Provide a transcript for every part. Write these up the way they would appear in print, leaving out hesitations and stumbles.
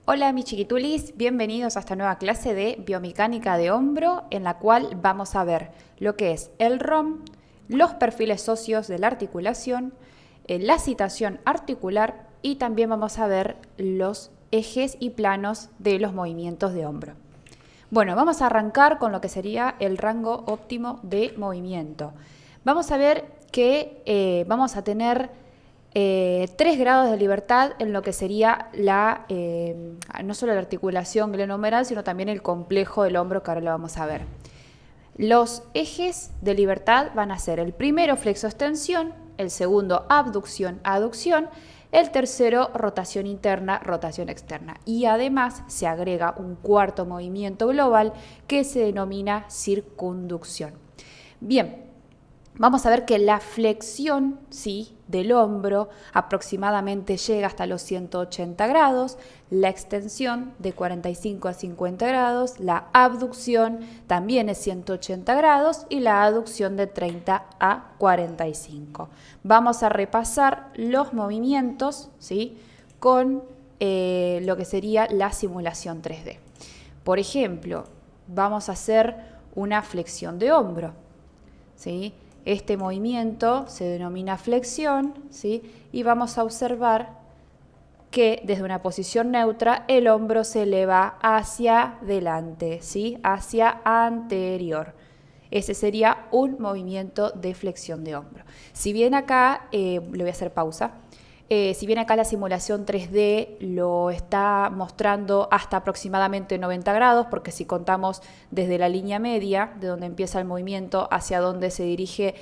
Hola mis chiquitulis, bienvenidos a esta nueva clase de biomecánica de hombro en la cual vamos a ver lo que es el ROM, los perfiles óseos de la articulación, la citación articular y también vamos a ver los ejes y planos de los movimientos de hombro. Bueno, vamos a arrancar con lo que sería el rango óptimo de movimiento. Vamos a ver que vamos a tener 3 grados de libertad en lo que sería no solo la articulación glenohumeral, sino también el complejo del hombro, que ahora lo vamos a ver. Los ejes de libertad van a ser el primero flexo-extensión, el segundo abducción-aducción, el tercero rotación interna, rotación externa. Y además se agrega un cuarto movimiento global que se denomina circunducción. Bien. Vamos a ver que la flexión, ¿sí?, del hombro aproximadamente llega hasta los 180 grados, la extensión de 45 a 50 grados, la abducción también es 180 grados y la aducción de 30 a 45. Vamos a repasar los movimientos, ¿sí?, con lo que sería la simulación 3D. Por ejemplo, vamos a hacer una flexión de hombro, ¿sí? Este movimiento se denomina flexión, ¿sí? Y vamos a observar que desde una posición neutra el hombro se eleva hacia adelante, ¿sí? Hacia anterior. Ese sería un movimiento de flexión de hombro. Si bien acá, le voy a hacer pausa, si bien acá la simulación 3D lo está mostrando hasta aproximadamente 90 grados, porque si contamos desde la línea media, de donde empieza el movimiento hacia donde se dirige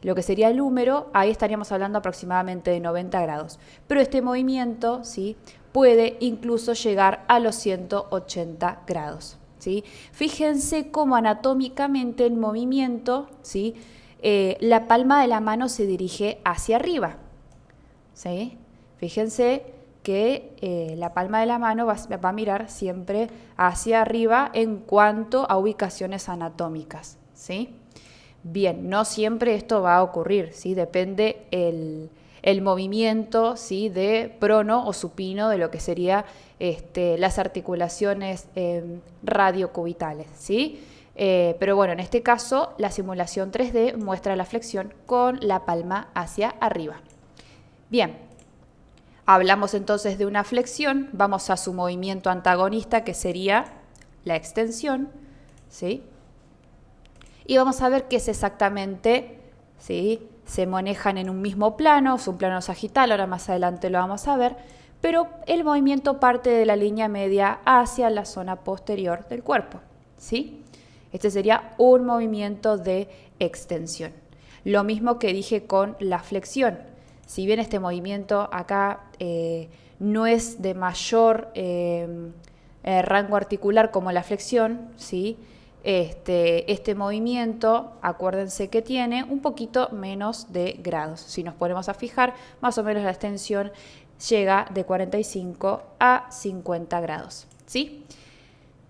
lo que sería el húmero, ahí estaríamos hablando aproximadamente de 90 grados. Pero este movimiento, ¿sí?, puede incluso llegar a los 180 grados. ¿Sí? Fíjense cómo anatómicamente el movimiento, ¿sí?, la palma de la mano se dirige hacia arriba. ¿Sí? Fíjense que la palma de la mano va a mirar siempre hacia arriba en cuanto a ubicaciones anatómicas, ¿sí? Bien, no siempre esto va a ocurrir, ¿sí? Depende el movimiento, ¿sí?, de prono o supino de lo que sería las articulaciones radiocubitales, ¿sí? Pero bueno, en este caso la simulación 3D muestra la flexión con la palma hacia arriba. Bien, hablamos entonces de una flexión, vamos a su movimiento antagonista que sería la extensión, ¿sí? Y vamos a ver qué es exactamente, ¿sí? Se manejan en un mismo plano, es un plano sagital, ahora más adelante lo vamos a ver, pero el movimiento parte de la línea media hacia la zona posterior del cuerpo, ¿sí? Este sería un movimiento de extensión. Lo mismo que dije con la flexión. Si bien este movimiento acá no es de mayor rango articular como la flexión, ¿sí?, este movimiento, acuérdense que tiene un poquito menos de grados. Si nos ponemos a fijar, más o menos la extensión llega de 45 a 50 grados, ¿sí?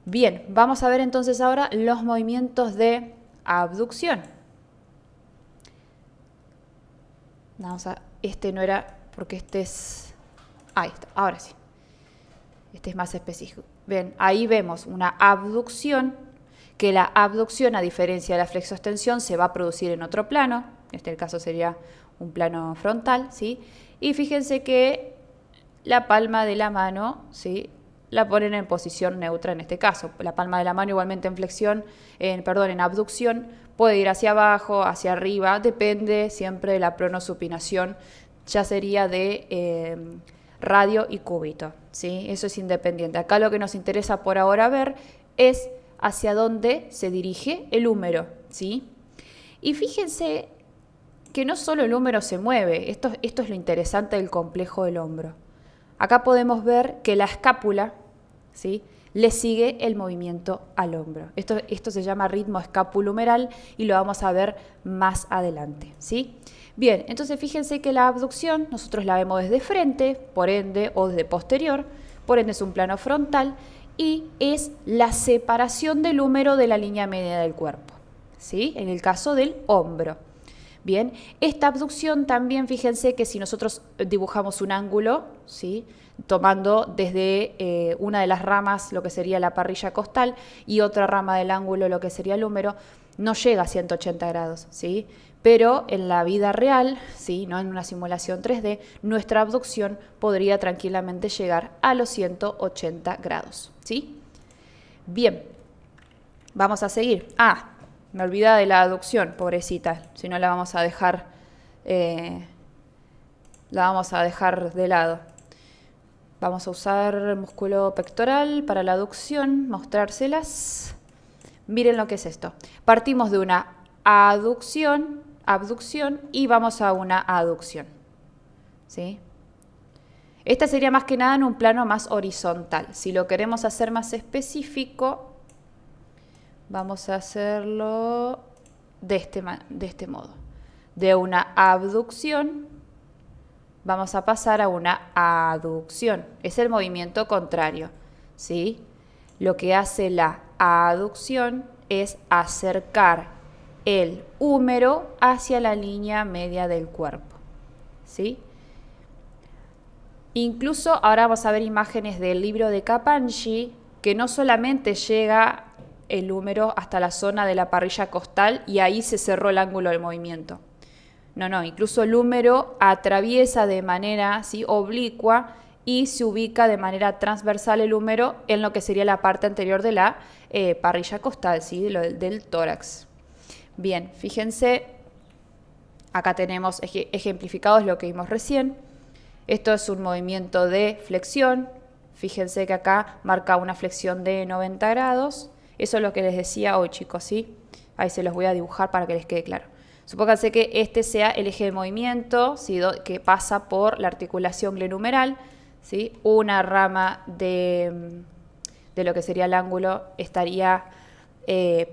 Bien, vamos a ver entonces ahora los movimientos de abducción. Vamos a... Este no era, porque este es... Ahí está, ahora sí. Este es más específico. Ven, ahí vemos una abducción, que la abducción, a diferencia de la flexoextensión, se va a producir en otro plano. En este caso sería un plano frontal, ¿sí? Y fíjense que la palma de la mano, ¿sí?, la ponen en posición neutra en este caso. La palma de la mano igualmente en flexión, en abducción, puede ir hacia abajo, hacia arriba, depende siempre de la pronosupinación, ya sería de radio y cúbito, ¿sí? Eso es independiente. Acá lo que nos interesa por ahora ver es hacia dónde se dirige el húmero, ¿sí? Y fíjense que no solo el húmero se mueve, esto es lo interesante del complejo del hombro. Acá podemos ver que la escápula, ¿sí?, le sigue el movimiento al hombro. Esto se llama ritmo escapulohumeral y lo vamos a ver más adelante, ¿sí? Bien, entonces fíjense que la abducción nosotros la vemos desde frente, por ende, o desde posterior, por ende es un plano frontal y es la separación del húmero de la línea media del cuerpo, ¿sí?, en el caso del hombro. Bien, esta abducción también, fíjense que si nosotros dibujamos un ángulo, ¿sí? Tomando desde una de las ramas lo que sería la parrilla costal y otra rama del ángulo lo que sería el húmero, no llega a 180 grados, ¿sí? Pero en la vida real, ¿sí? No en una simulación 3D, nuestra abducción podría tranquilamente llegar a los 180 grados, ¿sí? Bien, vamos a seguir. Me olvidaba de la aducción, pobrecita, si no la vamos a dejar de lado. Vamos a usar el músculo pectoral para la aducción, mostrárselas. Miren lo que es esto. Partimos de una abducción y vamos a una aducción. ¿Sí? Esta sería más que nada en un plano más horizontal. Si lo queremos hacer más específico, vamos a hacerlo de este modo. De una abducción vamos a pasar a una aducción. Es el movimiento contrario, ¿sí? Lo que hace la aducción es acercar el húmero hacia la línea media del cuerpo, ¿sí? Incluso ahora vamos a ver imágenes del libro de Kapanji, que no solamente llega el húmero hasta la zona de la parrilla costal y ahí se cerró el ángulo del movimiento. No, incluso el húmero atraviesa de manera, ¿sí?, oblicua y se ubica de manera transversal el húmero en lo que sería la parte anterior de la parrilla costal, ¿sí?, del tórax. Bien, fíjense, acá tenemos ejemplificados lo que vimos recién. Esto es un movimiento de flexión. Fíjense que acá marca una flexión de 90 grados. Eso es lo que les decía hoy, chicos, ¿sí? Ahí se los voy a dibujar para que les quede claro. Supónganse que este sea el eje de movimiento, ¿sí?, que pasa por la articulación glenohumeral, ¿sí? Una rama de lo que sería el ángulo estaría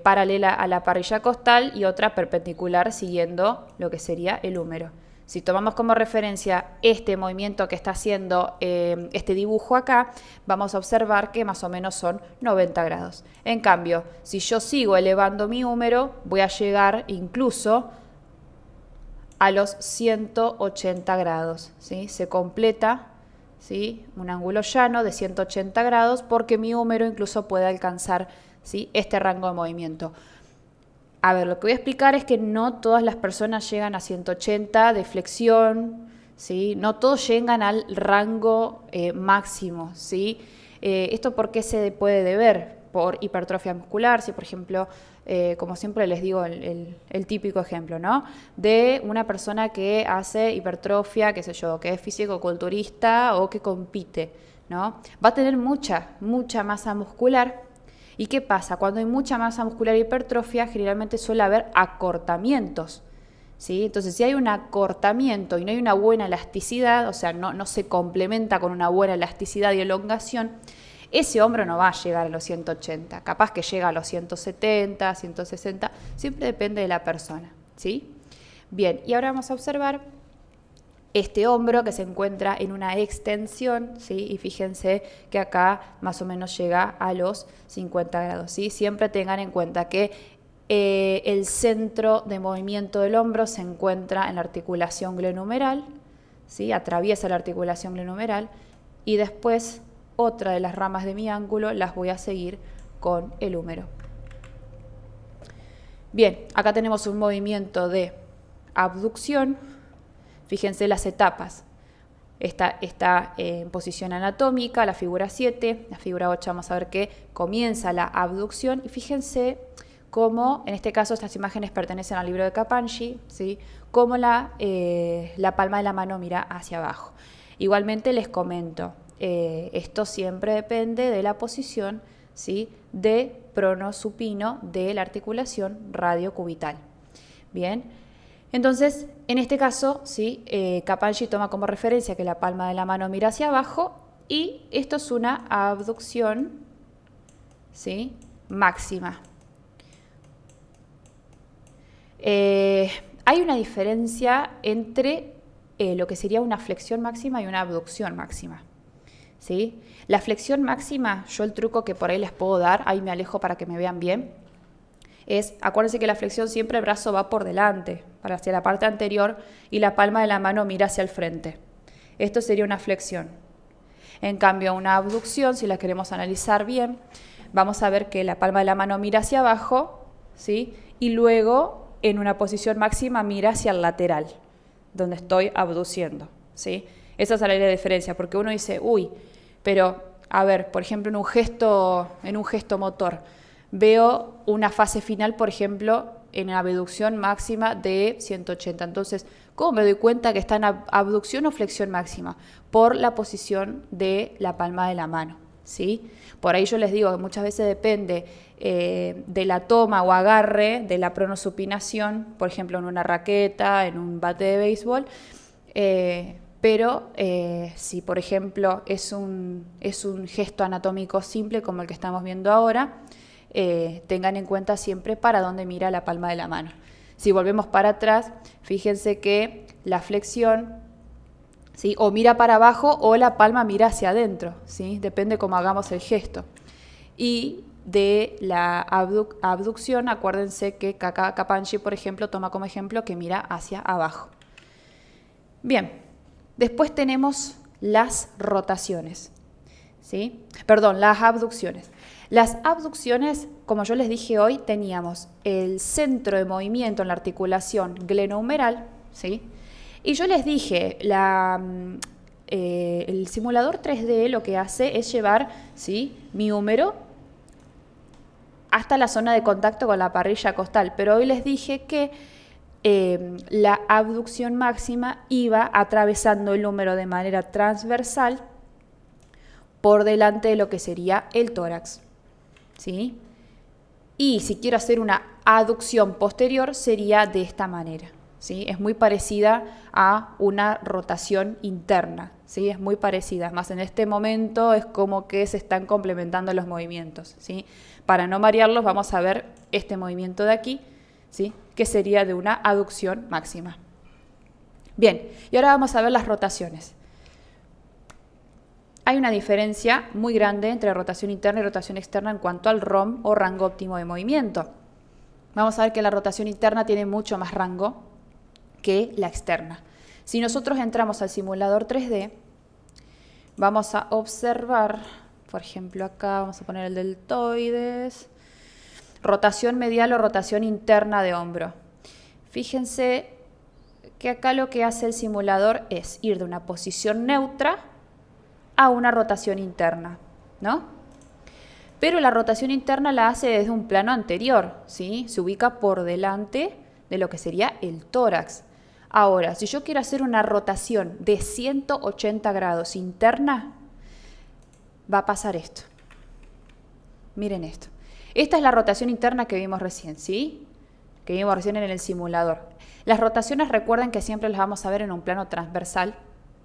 paralela a la parrilla costal y otra perpendicular siguiendo lo que sería el húmero. Si tomamos como referencia este movimiento que está haciendo este dibujo acá, vamos a observar que más o menos son 90 grados. En cambio, si yo sigo elevando mi húmero, voy a llegar incluso a los 180 grados, ¿sí? Se completa, ¿sí?, un ángulo llano de 180 grados porque mi húmero incluso puede alcanzar, ¿sí?, este rango de movimiento. A ver, lo que voy a explicar es que no todas las personas llegan a 180 de flexión, ¿sí? No todos llegan al rango máximo, ¿sí? ¿Esto por qué se puede deber? Por hipertrofia muscular, si por ejemplo, como siempre les digo, el típico ejemplo, ¿no?, de una persona que hace hipertrofia, qué sé yo, que es físico-culturista o que compite, ¿no? Va a tener mucha masa muscular. ¿Y qué pasa? Cuando hay mucha masa muscular y hipertrofia, generalmente suele haber acortamientos, ¿sí? Entonces, si hay un acortamiento y no hay una buena elasticidad, o sea, no se complementa con una buena elasticidad y elongación, ese hombro no va a llegar a los 180, capaz que llega a los 170, 160, siempre depende de la persona, ¿sí? Bien, y ahora vamos a observar este hombro que se encuentra en una extensión, ¿sí? Y fíjense que acá más o menos llega a los 50 grados, ¿sí? Siempre tengan en cuenta que el centro de movimiento del hombro se encuentra en la articulación glenohumeral, ¿sí? Atraviesa la articulación glenohumeral y después otra de las ramas de mi ángulo las voy a seguir con el húmero. Bien, acá tenemos un movimiento de abducción. Fíjense las etapas. Esta está en posición anatómica, la figura 7, la figura 8 vamos a ver que comienza la abducción y fíjense cómo, en este caso estas imágenes pertenecen al libro de Kapanji, ¿sí?, cómo la palma de la mano mira hacia abajo. Igualmente les comento, esto siempre depende de la posición, ¿sí?, de pronosupino de la articulación radiocubital. Bien. Entonces, en este caso, ¿sí?, Kapanji toma como referencia que la palma de la mano mira hacia abajo y esto es una abducción, ¿sí?, máxima. Hay una diferencia entre lo que sería una flexión máxima y una abducción máxima, ¿sí? La flexión máxima, yo el truco que por ahí les puedo dar, ahí me alejo para que me vean bien, acuérdense que la flexión siempre el brazo va por delante, para hacia la parte anterior y la palma de la mano mira hacia el frente. Esto sería una flexión. En cambio, una abducción, si la queremos analizar bien, vamos a ver que la palma de la mano mira hacia abajo, ¿sí? Y luego en una posición máxima mira hacia el lateral, donde estoy abduciendo, ¿sí? Esa es la diferencia, porque uno dice, uy, pero a ver, por ejemplo, en un gesto motor, veo una fase final, por ejemplo, en la abducción máxima de 180. Entonces, ¿cómo me doy cuenta que está en abducción o flexión máxima? Por la posición de la palma de la mano, ¿sí? Por ahí yo les digo que muchas veces depende de la toma o agarre de la pronosupinación, por ejemplo, en una raqueta, en un bate de béisbol, pero si, por ejemplo, es un gesto anatómico simple como el que estamos viendo ahora, tengan en cuenta siempre para dónde mira la palma de la mano. Si volvemos para atrás, fíjense que la flexión, ¿sí? O mira para abajo o la palma mira hacia adentro, ¿sí? Depende cómo hagamos el gesto. Y de la abducción, acuérdense que Kapanji, por ejemplo, toma como ejemplo que mira hacia abajo. Bien, después tenemos las rotaciones, ¿sí? Perdón, las abducciones. Las abducciones, como yo les dije hoy, teníamos el centro de movimiento en la articulación glenohumeral, ¿sí? Y yo les dije, el simulador 3D lo que hace es llevar, ¿sí?, mi húmero hasta la zona de contacto con la parrilla costal, pero hoy les dije que la abducción máxima iba atravesando el húmero de manera transversal por delante de lo que sería el tórax, ¿sí? Y si quiero hacer una aducción posterior sería de esta manera, ¿sí? Es muy parecida a una rotación interna, ¿sí? Es muy parecida, más en este momento es como que se están complementando los movimientos, ¿sí? Para no marearlos vamos a ver este movimiento de aquí, ¿sí?, que sería de una aducción máxima. Bien, y ahora vamos a ver las rotaciones. Hay una diferencia muy grande entre rotación interna y rotación externa en cuanto al ROM o rango óptimo de movimiento. Vamos a ver que la rotación interna tiene mucho más rango que la externa. Si nosotros entramos al simulador 3D, vamos a observar, por ejemplo acá vamos a poner el deltoides, rotación medial o rotación interna de hombro. Fíjense que acá lo que hace el simulador es ir de una posición neutra a una rotación interna, ¿no? Pero la rotación interna la hace desde un plano anterior, ¿sí? Se ubica por delante de lo que sería el tórax. Ahora, si yo quiero hacer una rotación de 180 grados interna, va a pasar esto. Miren esto. Esta es la rotación interna que vimos recién, ¿sí? Que vimos recién en el simulador. Las rotaciones, recuerden que siempre las vamos a ver en un plano transversal,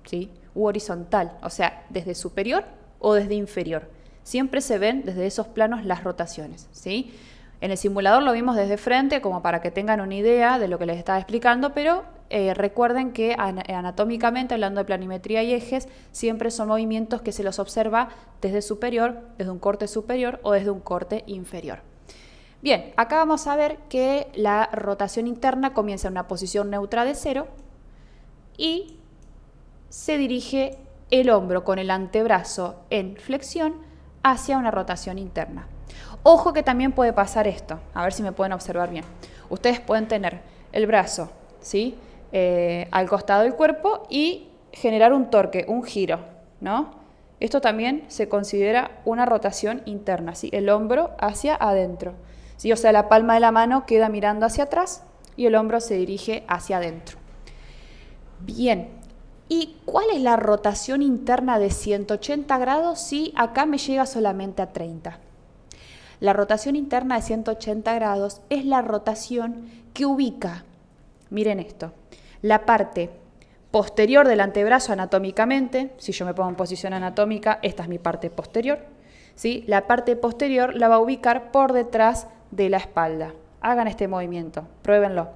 ¿sí?, u horizontal, o sea, desde superior o desde inferior. Siempre se ven desde esos planos las rotaciones, ¿sí? En el simulador lo vimos desde frente, como para que tengan una idea de lo que les estaba explicando, pero recuerden que anatómicamente, hablando de planimetría y ejes, siempre son movimientos que se los observa desde superior, desde un corte superior o desde un corte inferior. Bien, acá vamos a ver que la rotación interna comienza en una posición neutra de 0 y se dirige el hombro con el antebrazo en flexión hacia una rotación interna. Ojo que también puede pasar esto, a ver si me pueden observar bien. Ustedes pueden tener el brazo, ¿sí?, al costado del cuerpo y generar un torque, un giro, ¿no? Esto también se considera una rotación interna, ¿sí?, el hombro hacia adentro, ¿sí? O sea, la palma de la mano queda mirando hacia atrás y el hombro se dirige hacia adentro. Bien, ¿y cuál es la rotación interna de 180 grados si acá me llega solamente a 30? La rotación interna de 180 grados es la rotación que ubica, miren esto, la parte posterior del antebrazo anatómicamente. Si yo me pongo en posición anatómica, esta es mi parte posterior, ¿sí? La parte posterior la va a ubicar por detrás de la espalda. Hagan este movimiento, pruébenlo.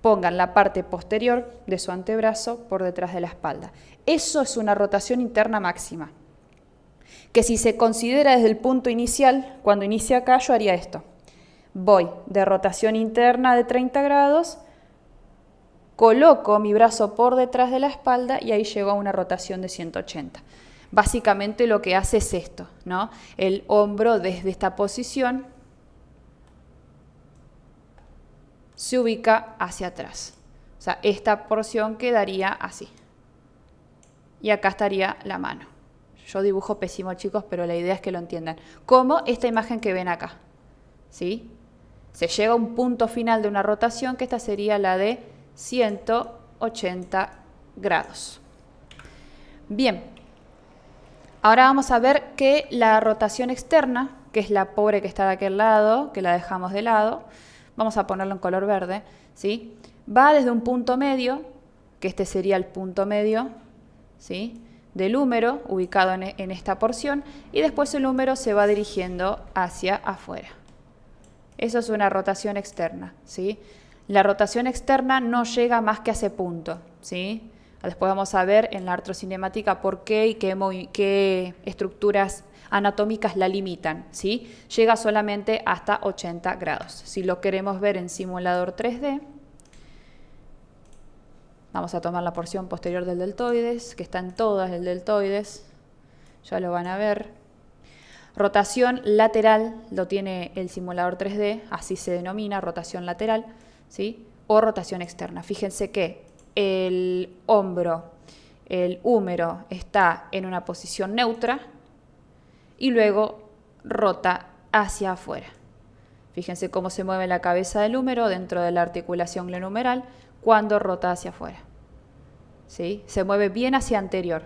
Pongan la parte posterior de su antebrazo por detrás de la espalda. Eso es una rotación interna máxima, que si se considera desde el punto inicial, cuando inicia acá, yo haría esto. Voy de rotación interna de 30 grados coloco mi brazo por detrás de la espalda y ahí llego a una rotación de 180. Básicamente lo que hace es esto, ¿no? El hombro desde esta posición se ubica hacia atrás. O sea, esta porción quedaría así. Y acá estaría la mano. Yo dibujo pésimo, chicos, pero la idea es que lo entiendan. Como esta imagen que ven acá. ¿Sí? Se llega a un punto final de una rotación, que esta sería la de 180 grados. Bien. Ahora vamos a ver que la rotación externa, que es la pobre que está de aquel lado, que la dejamos de lado, vamos a ponerlo en color verde, ¿sí? Va desde un punto medio, que este sería el punto medio, ¿sí?, del húmero, ubicado en esta porción, y después el húmero se va dirigiendo hacia afuera. Eso es una rotación externa, ¿sí? La rotación externa no llega más que a ese punto, ¿sí? Después vamos a ver en la artrocinemática por qué y qué estructuras anatómicas la limitan, ¿sí? Llega solamente hasta 80 grados. Si lo queremos ver en simulador 3D, vamos a tomar la porción posterior del deltoides, que está en todas el deltoides, ya lo van a ver. Rotación lateral lo tiene el simulador 3D, así se denomina, rotación lateral, ¿sí? O rotación externa. Fíjense que el hombro, el húmero está en una posición neutra y luego rota hacia afuera. Fíjense cómo se mueve la cabeza del húmero dentro de la articulación glenohumeral cuando rota hacia afuera. ¿Sí? Se mueve bien hacia anterior.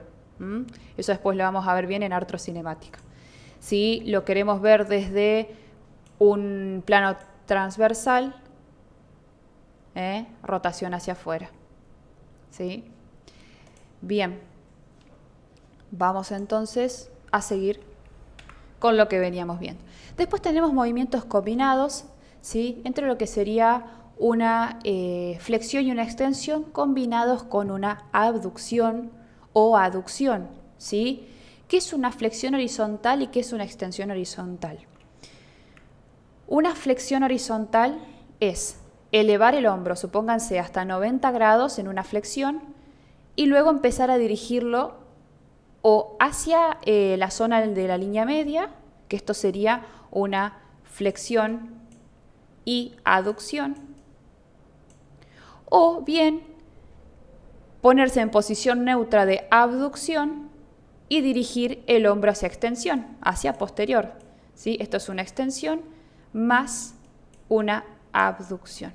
Eso después lo vamos a ver bien en artrocinemática. Si lo queremos ver desde un plano transversal, rotación hacia afuera. ¿Sí? Bien, vamos entonces a seguir con lo que veníamos viendo. Después tenemos movimientos combinados, ¿sí?, entre lo que sería una flexión y una extensión combinados con una abducción o aducción, ¿sí? ¿Qué es una flexión horizontal y qué es una extensión horizontal? Una flexión horizontal es elevar el hombro, supónganse, hasta 90 grados en una flexión y luego empezar a dirigirlo o hacia la zona de la línea media, que esto sería una flexión y aducción, o bien ponerse en posición neutra de abducción y dirigir el hombro hacia extensión, hacia posterior, ¿sí? Esto es una extensión más una abducción,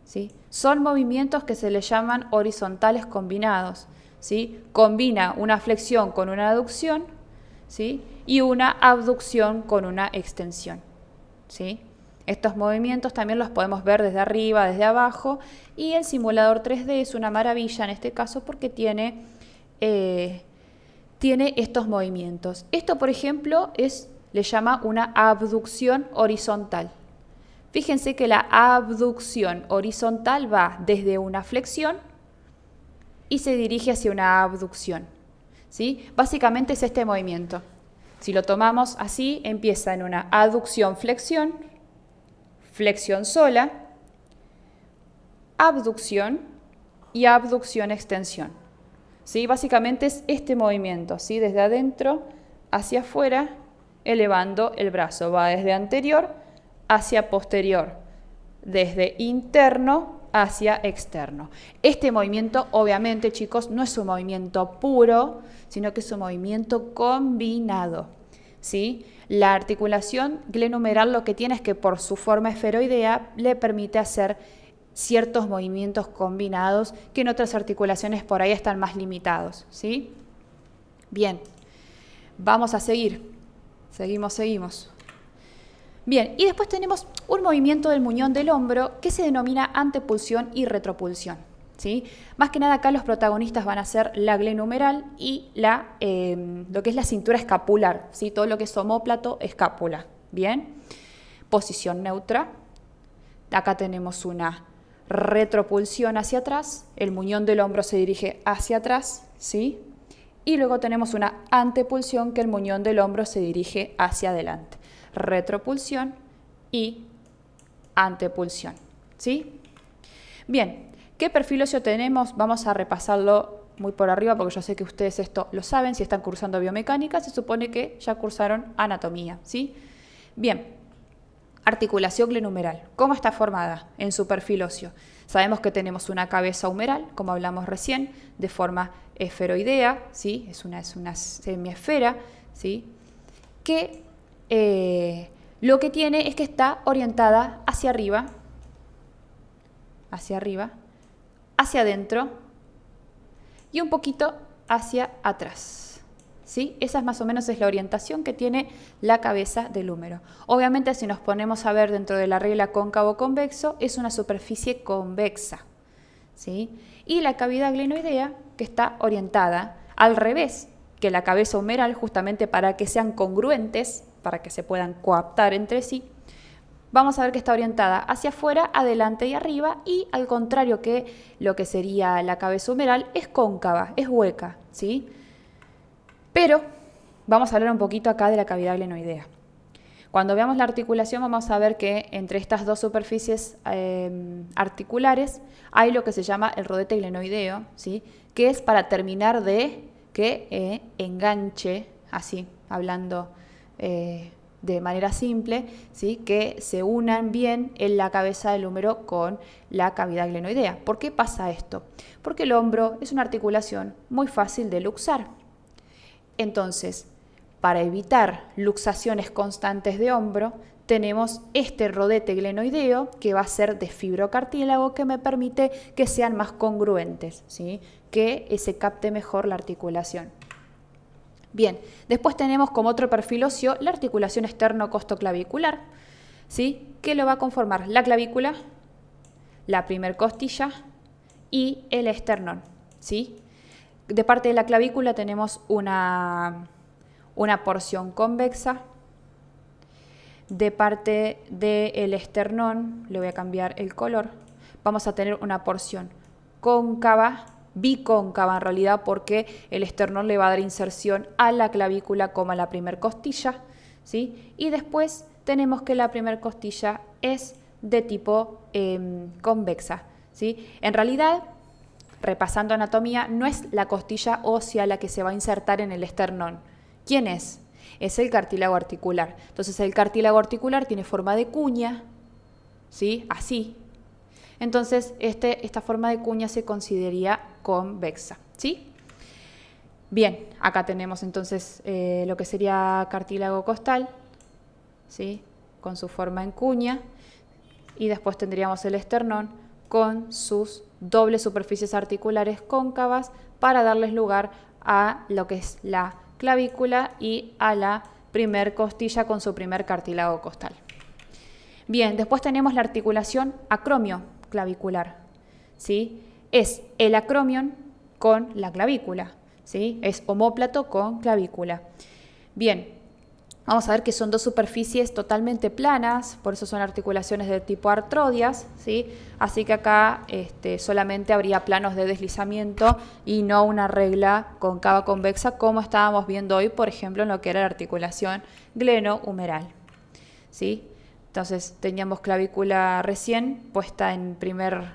¿sí? Son movimientos que se les llaman horizontales combinados, ¿sí? Combina una flexión con una aducción, ¿sí?, y una abducción con una extensión, ¿sí? Estos movimientos también los podemos ver desde arriba, desde abajo, y el simulador 3D es una maravilla en este caso porque tiene estos movimientos. Esto, por ejemplo, le llama una abducción horizontal. Fíjense que la abducción horizontal va desde una flexión y se dirige hacia una abducción, ¿sí? Básicamente es este movimiento. Si lo tomamos así, empieza en una aducción-flexión, flexión sola, abducción y abducción-extensión, ¿sí? Básicamente es este movimiento, ¿sí?, desde adentro hacia afuera, elevando el brazo. Va desde anterior hacia posterior, desde interno hacia externo. Este movimiento, obviamente, chicos, no es un movimiento puro, sino que es un movimiento combinado, ¿sí? La articulación glenohumeral lo que tiene es que por su forma esferoidea le permite hacer ciertos movimientos combinados que en otras articulaciones por ahí están más limitados, ¿sí? Bien, vamos a seguir. Seguimos. Bien, y después tenemos un movimiento del muñón del hombro que se denomina antepulsión y retropulsión, ¿sí? Más que nada acá los protagonistas van a ser la glenohumeral y lo que es la cintura escapular, ¿sí? Todo lo que es omóplato, escápula. Bien, posición neutra. Acá tenemos una retropulsión hacia atrás, el muñón del hombro se dirige hacia atrás, ¿sí? Y luego tenemos una antepulsión que el muñón del hombro se dirige hacia adelante. Retropulsión y antepulsión, ¿sí? Bien, ¿Qué perfil óseo tenemos? Vamos a repasarlo muy por arriba porque yo sé que ustedes esto lo saben. Si están cursando biomecánica, se supone que ya cursaron anatomía, ¿sí? Bien, articulación glenohumeral. ¿Cómo está formada en su perfil óseo? Sabemos que tenemos una cabeza humeral, como hablamos recién, de forma esferoidea, ¿sí? Es una semiesfera, ¿sí? Que lo que tiene es que está orientada hacia arriba, hacia adentro y un poquito hacia atrás, ¿sí? Esa es más o menos la orientación que tiene la cabeza del húmero. Obviamente, si nos ponemos a ver dentro de la regla cóncavo-convexo, es una superficie convexa, ¿sí? Y la cavidad glenoidea, que está orientada al revés que la cabeza humeral, justamente para que sean congruentes, para que se puedan coaptar entre sí, vamos a ver que está orientada hacia afuera, adelante y arriba, y al contrario que lo que sería la cabeza humeral, es cóncava, es hueca, ¿sí? Pero vamos a hablar un poquito acá de la cavidad glenoidea. Cuando veamos la articulación vamos a ver que entre estas dos superficies articulares hay lo que se llama el rodete glenoideo, ¿sí? Que es para terminar de que enganche, así, hablando de manera simple, ¿sí? Que se unan bien en la cabeza del húmero con la cavidad glenoidea. ¿Por qué pasa esto? Porque el hombro es una articulación muy fácil de luxar. Entonces, para evitar luxaciones constantes de hombro, tenemos este rodete glenoideo que va a ser de fibrocartílago que me permite que sean más congruentes, ¿sí? Que se capte mejor la articulación. Bien, después tenemos como otro perfil óseo la articulación externo-costoclavicular, ¿sí? Que lo va a conformar la clavícula, la primer costilla y el esternón, ¿sí? De parte de la clavícula tenemos una porción convexa. De parte del esternón, le voy a cambiar el color, vamos a tener una porción cóncava, bicóncava en realidad, porque el esternón le va a dar inserción a la clavícula como a la primer costilla, ¿sí? Y después tenemos que la primer costilla es de tipo convexa, ¿sí? En realidad, repasando anatomía, no es la costilla ósea la que se va a insertar en el esternón. ¿Quién es? Es el cartílago articular. Entonces el cartílago articular tiene forma de cuña, ¿sí? Así. Entonces esta forma de cuña se consideraría convexa, ¿sí? Bien, acá tenemos entonces lo que sería cartílago costal, ¿sí? Con su forma en cuña, y después tendríamos el esternón con sus dobles superficies articulares cóncavas para darles lugar a lo que es la clavícula y a la primer costilla con su primer cartílago costal. Bien, después tenemos la articulación acromio-clavicular, ¿sí? Es el acromion con la clavícula, ¿sí? Es omóplato con clavícula. Bien, vamos a ver que son dos superficies totalmente planas, por eso son articulaciones de tipo artrodias, ¿sí? Así que acá solamente habría planos de deslizamiento y no una regla cóncava convexa como estábamos viendo hoy, por ejemplo, en lo que era la articulación glenohumeral, ¿sí? Entonces teníamos clavícula recién puesta en primer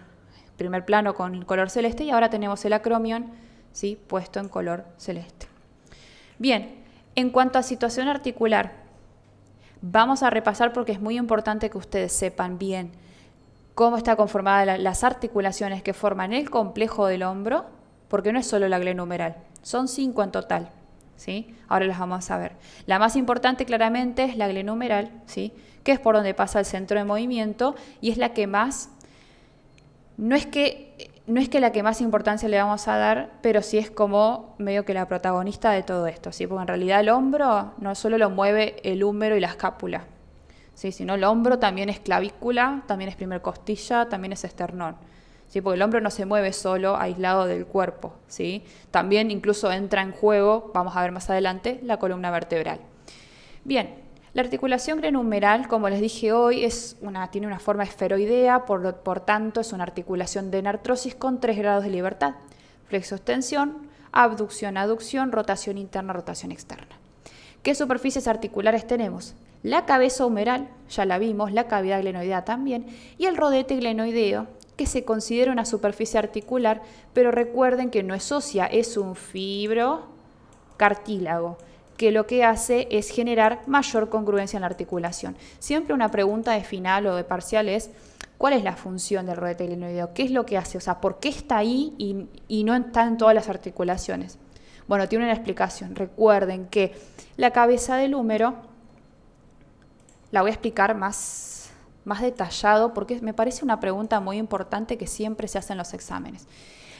plano con color celeste y ahora tenemos el acromion, ¿sí? Puesto en color celeste. Bien. En cuanto a situación articular, vamos a repasar porque es muy importante que ustedes sepan bien cómo está conformada las articulaciones que forman el complejo del hombro, porque no es solo la glenohumeral, son 5 en total, ¿sí? Ahora las vamos a ver. La más importante claramente es la glenohumeral, ¿sí? Que es por donde pasa el centro de movimiento y es la que más, no es que la que más importancia le vamos a dar, pero sí es como medio que la protagonista de todo esto, ¿sí? Porque en realidad el hombro no solo lo mueve el húmero y la escápula, ¿sí? Sino el hombro también es clavícula, también es primer costilla, también es esternón, ¿sí? Porque el hombro no se mueve solo aislado del cuerpo, ¿sí? También incluso entra en juego, vamos a ver más adelante, la columna vertebral. Bien. La articulación glenohumeral, como les dije hoy, tiene una forma esferoidea, por tanto es una articulación de enartrosis con 3 grados de libertad. Flexo-extensión, abducción-aducción, rotación interna, rotación externa. ¿Qué superficies articulares tenemos? La cabeza humeral, ya la vimos, la cavidad glenoidea también, y el rodete glenoideo, que se considera una superficie articular, pero recuerden que no es ósea, es un fibrocartílago, que lo que hace es generar mayor congruencia en la articulación. Siempre una pregunta de final o de parcial es, ¿cuál es la función del rodete glenoideo? ¿Qué es lo que hace? O sea, ¿por qué está ahí y no está en todas las articulaciones? Bueno, tiene una explicación. Recuerden que la cabeza del húmero, la voy a explicar más detallado porque me parece una pregunta muy importante que siempre se hace en los exámenes.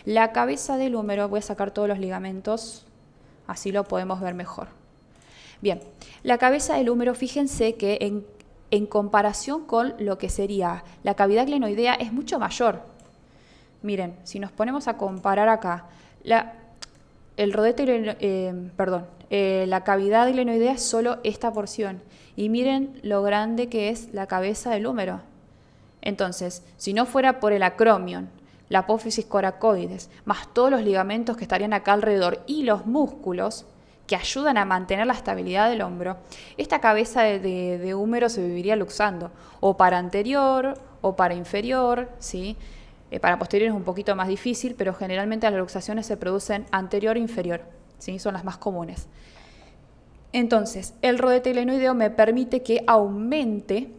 La cabeza del húmero, voy a sacar todos los ligamentos, así lo podemos ver mejor. Bien, la cabeza del húmero, fíjense que en comparación con lo que sería la cavidad glenoidea es mucho mayor. Miren, si nos ponemos a comparar acá, la cavidad glenoidea es solo esta porción. Y miren lo grande que es la cabeza del húmero. Entonces, si no fuera por el acromion, la apófisis coracoides, más todos los ligamentos que estarían acá alrededor y los músculos que ayudan a mantener la estabilidad del hombro, esta cabeza de húmero se viviría luxando, o para anterior o para inferior, ¿sí? Para posterior es un poquito más difícil, pero generalmente las luxaciones se producen anterior e inferior, ¿sí? Son las más comunes. Entonces, el rodete glenoideo me permite que aumente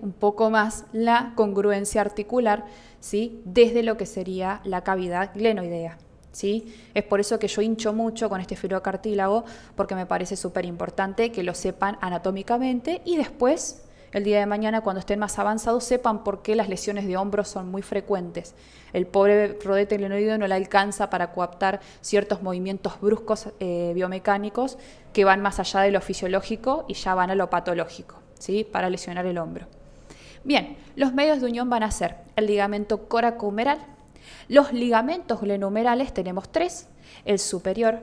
un poco más la congruencia articular, ¿sí? Desde lo que sería la cavidad glenoidea. ¿Sí? Es por eso que yo hincho mucho con este fibrocartílago, porque me parece súper importante que lo sepan anatómicamente y después, el día de mañana, cuando estén más avanzados, sepan por qué las lesiones de hombros son muy frecuentes. El pobre rodete glenoideo no le alcanza para coaptar ciertos movimientos bruscos biomecánicos que van más allá de lo fisiológico y ya van a lo patológico, ¿sí? Para lesionar el hombro. Bien, los medios de unión van a ser el ligamento coracohumeral. Los ligamentos glenohumerales tenemos tres: el superior,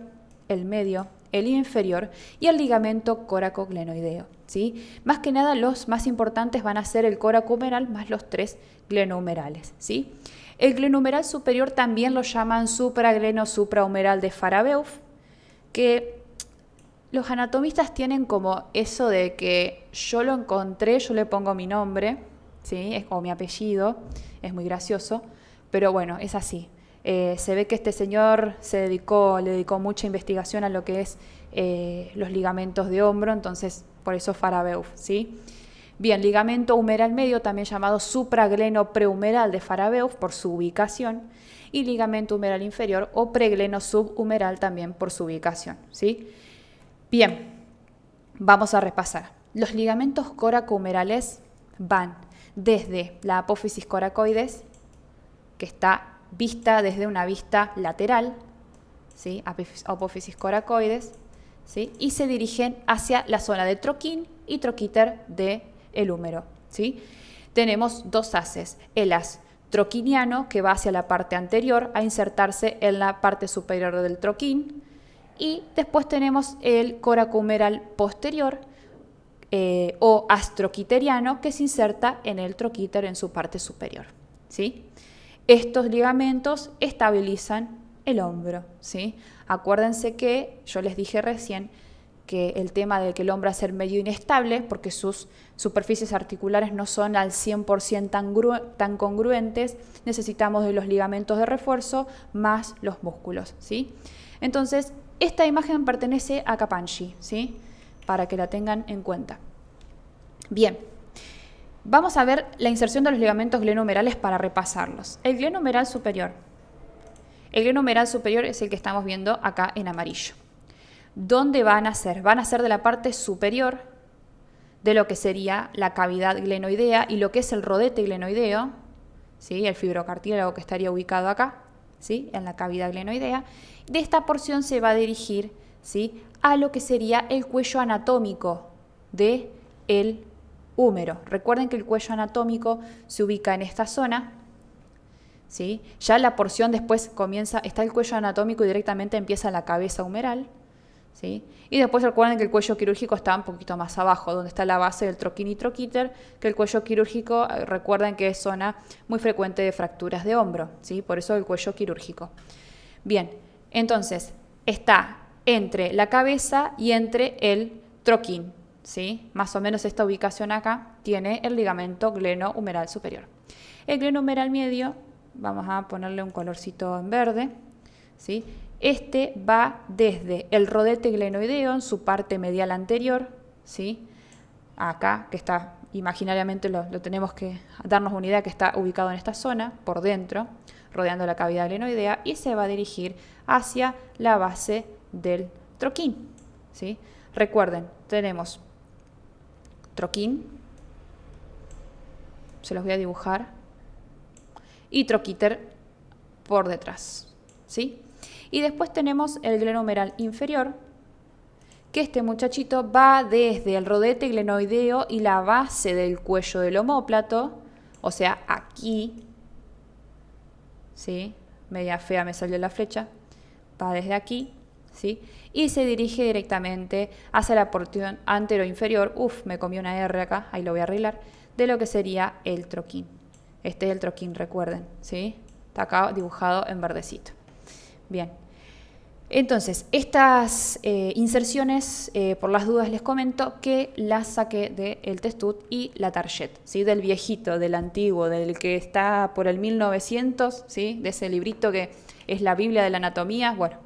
el medio, el inferior y el ligamento coracoglenoideo, ¿sí? Más que nada los más importantes van a ser el coracohumeral más los tres glenohumerales, ¿sí? El glenohumeral superior también lo llaman supragleno-suprahumeral de Farabeuf, que los anatomistas tienen como eso de que yo lo encontré, yo le pongo mi nombre, ¿sí? O mi apellido, es muy gracioso. Pero bueno, es así. Se ve que este señor le dedicó mucha investigación a lo que es los ligamentos de hombro, entonces por eso Farabeuf, ¿sí? Bien, ligamento humeral medio, también llamado supragleno prehumeral de Farabeuf por su ubicación, y ligamento humeral inferior o pregleno subhumeral también por su ubicación, ¿sí? Bien, vamos a repasar. Los ligamentos coracohumerales van desde la apófisis coracoides, que está vista desde una vista lateral, ¿sí? Apófisis coracoides, ¿sí? Y se dirigen hacia la zona de troquín y troquíter del húmero, ¿sí? Tenemos dos haces, el haz troquiniano, que va hacia la parte anterior a insertarse en la parte superior del troquín, y después tenemos el coracohumeral posterior, o haz troquiteriano, que se inserta en el troquíter en su parte superior, ¿sí? Estos ligamentos estabilizan el hombro, ¿sí? Acuérdense que yo les dije recién que el tema de que el hombro va a ser medio inestable porque sus superficies articulares no son al 100% tan congruentes, necesitamos de los ligamentos de refuerzo más los músculos, ¿sí? Entonces, esta imagen pertenece a Capangi, ¿sí? Para que la tengan en cuenta. Bien. Vamos a ver la inserción de los ligamentos glenohumerales para repasarlos. El glenohumeral superior. El glenohumeral superior es el que estamos viendo acá en amarillo. ¿Dónde van a ser? Van a ser de la parte superior de lo que sería la cavidad glenoidea y lo que es el rodete glenoideo, ¿sí? El fibrocartílago que estaría ubicado acá, ¿sí? En la cavidad glenoidea. De esta porción se va a dirigir, ¿sí? A lo que sería el cuello anatómico del húmero. Recuerden que el cuello anatómico se ubica en esta zona, ¿sí? Ya la porción después está el cuello anatómico y directamente empieza la cabeza humeral, ¿sí? Y después recuerden que el cuello quirúrgico está un poquito más abajo, donde está la base del troquín y troquíter, que el cuello quirúrgico, recuerden que es zona muy frecuente de fracturas de hombro, ¿sí? Por eso el cuello quirúrgico. Bien, entonces está entre la cabeza y entre el troquín, ¿sí? Más o menos esta ubicación acá tiene el ligamento glenohumeral superior. El glenohumeral medio, vamos a ponerle un colorcito en verde, ¿sí? Este va desde el rodete glenoideo en su parte medial anterior, ¿sí? Acá, que está imaginariamente, lo tenemos que darnos una idea que está ubicado en esta zona, por dentro, rodeando la cavidad glenoidea, y se va a dirigir hacia la base del troquín, ¿sí? Recuerden, tenemos troquín, se los voy a dibujar, y troquíter por detrás, ¿sí? Y después tenemos el glenohumeral inferior, que este muchachito va desde el rodete glenoideo y la base del cuello del omóplato, o sea, aquí, ¿sí? Media fea me salió la flecha, va desde aquí, ¿sí? Y se dirige directamente hacia la porción anteroinferior, me comí una R acá, ahí lo voy a arreglar, de lo que sería el troquín. Este es el troquín, recuerden, ¿sí? Está acá dibujado en verdecito. Bien. Entonces, estas inserciones, por las dudas les comento que las saqué del Testut y la Target, ¿sí? Del viejito, del antiguo, del que está por el 1900, ¿sí? De ese librito que es la Biblia de la anatomía. Bueno,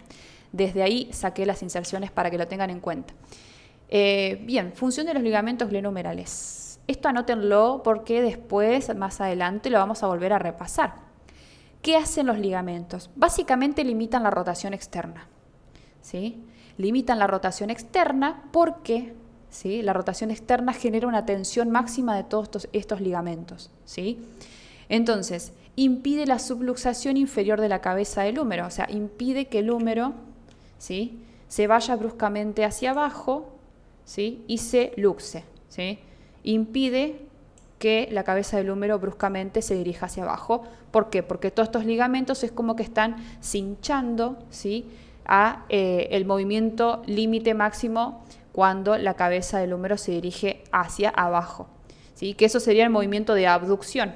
desde ahí saqué las inserciones para que lo tengan en cuenta. Bien, función de los ligamentos glenohumerales. Esto anótenlo porque después, más adelante, lo vamos a volver a repasar. ¿Qué hacen los ligamentos? Básicamente limitan la rotación externa, ¿sí? Limitan la rotación externa porque, ¿sí? La rotación externa genera una tensión máxima de todos estos ligamentos, ¿sí? Entonces, impide la subluxación inferior de la cabeza del húmero, o sea, impide que el húmero, ¿sí? Se vaya bruscamente hacia abajo, ¿sí? Y se luxe, ¿sí? Impide que la cabeza del húmero bruscamente se dirija hacia abajo. ¿Por qué? Porque todos estos ligamentos es como que están cinchando, ¿sí? A el movimiento límite máximo cuando la cabeza del húmero se dirige hacia abajo, ¿sí? Que eso sería el movimiento de abducción.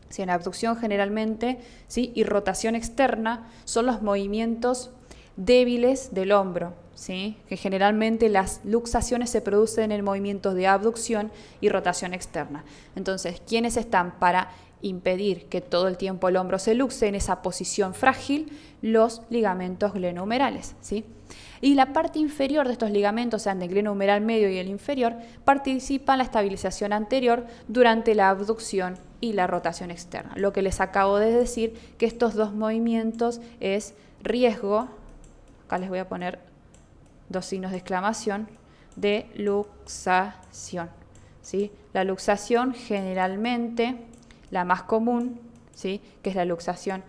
¿Sí? En abducción generalmente, ¿sí? Y rotación externa son los movimientos débiles del hombro, ¿sí? Que generalmente las luxaciones se producen en movimientos de abducción y rotación externa. Entonces, ¿quiénes están para impedir que todo el tiempo el hombro se luxe en esa posición frágil? Los ligamentos glenohumerales, ¿sí? Y la parte inferior de estos ligamentos, sean el glenohumeral medio y el inferior, participa en la estabilización anterior durante la abducción y la rotación externa. Lo que les acabo de decir, que estos dos movimientos es riesgo, acá les voy a poner 2 signos de exclamación, de luxación, ¿sí? La luxación generalmente, la más común, ¿sí? Que es la luxación